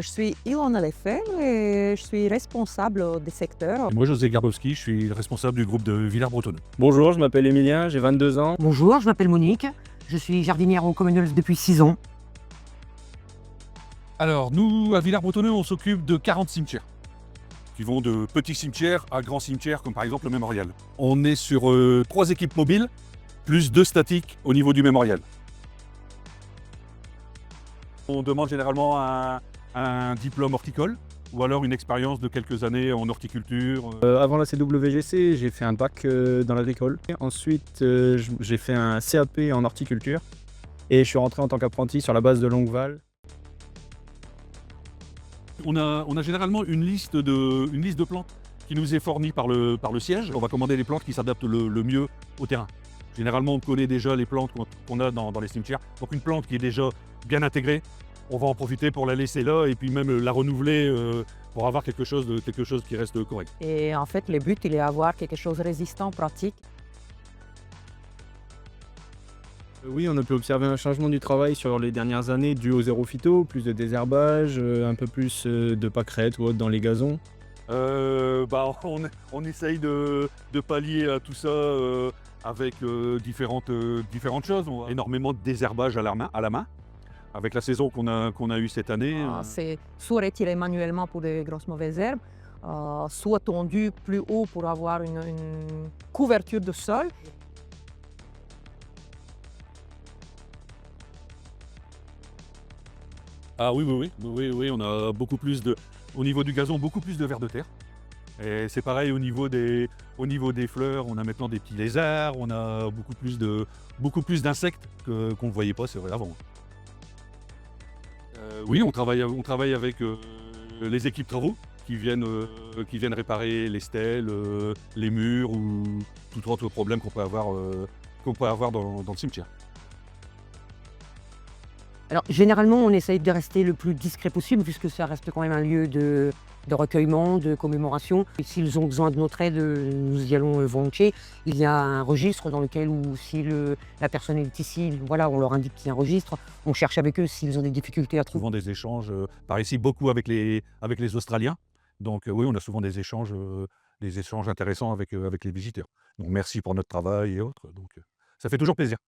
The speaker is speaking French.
Je suis Ilona Lefebvre et je suis responsable des secteurs. Et moi, José Garbowski, je suis le responsable du groupe de Villars-Bretonneux. Bonjour, je m'appelle Emilien, j'ai 22 ans. Bonjour, je m'appelle Monique, je suis jardinière au Commonwealth depuis 6 ans. Alors, nous, à Villars-Bretonneux, on s'occupe de 40 cimetières, qui vont de petits cimetières à grands cimetières, comme par exemple le mémorial. On est sur 3 équipes mobiles, plus 2 statiques au niveau du mémorial. On demande généralement un diplôme horticole, ou alors une expérience de quelques années en horticulture. Avant la CWGC, j'ai fait un bac dans l'agricole. Ensuite, j'ai fait un CAP en horticulture. Et je suis rentré en tant qu'apprenti sur la base de Longueval. On a généralement une liste de plantes qui nous est fournie par le siège. On va commander les plantes qui s'adaptent le mieux au terrain. Généralement, on connaît déjà les plantes qu'on a dans les cimetières. Donc une plante qui est déjà bien intégrée, on va en profiter pour la laisser là et puis même la renouveler pour avoir quelque chose qui reste correct. Et en fait, le but, il est d'avoir quelque chose de résistant, pratique. Oui, on a pu observer un changement du travail sur les dernières années dû au zéro phyto, plus de désherbage, un peu plus de pâquerettes ou autre dans les gazons. On essaye de pallier à tout ça avec différentes choses. On a énormément de désherbage à la main. Avec la saison qu'on a eue cette année. C'est soit retiré manuellement pour des grosses mauvaises herbes, soit tondu plus haut pour avoir une couverture de sol. Ah oui, on a au niveau du gazon, beaucoup plus de vers de terre. Et c'est pareil au niveau des fleurs, on a maintenant des petits lézards, on a beaucoup plus d'insectes qu'on ne voyait pas, c'est vrai, avant. Oui, on travaille avec les équipes travaux qui viennent réparer les stèles, les murs ou tout autre problème qu'on peut avoir dans le cimetière. Alors généralement on essaye de rester le plus discret possible puisque ça reste quand même un lieu de recueillement, de commémoration. Et s'ils ont besoin de notre aide, nous y allons volontiers. Il y a un registre dans lequel, si la personne est ici, voilà, on leur indique qu'il y a un registre. On cherche avec eux s'ils ont des difficultés à trouver. Souvent des échanges, par ici, beaucoup avec les Australiens. Donc oui, on a souvent des échanges intéressants avec les visiteurs. Donc merci pour notre travail et autres. Donc ça fait toujours plaisir.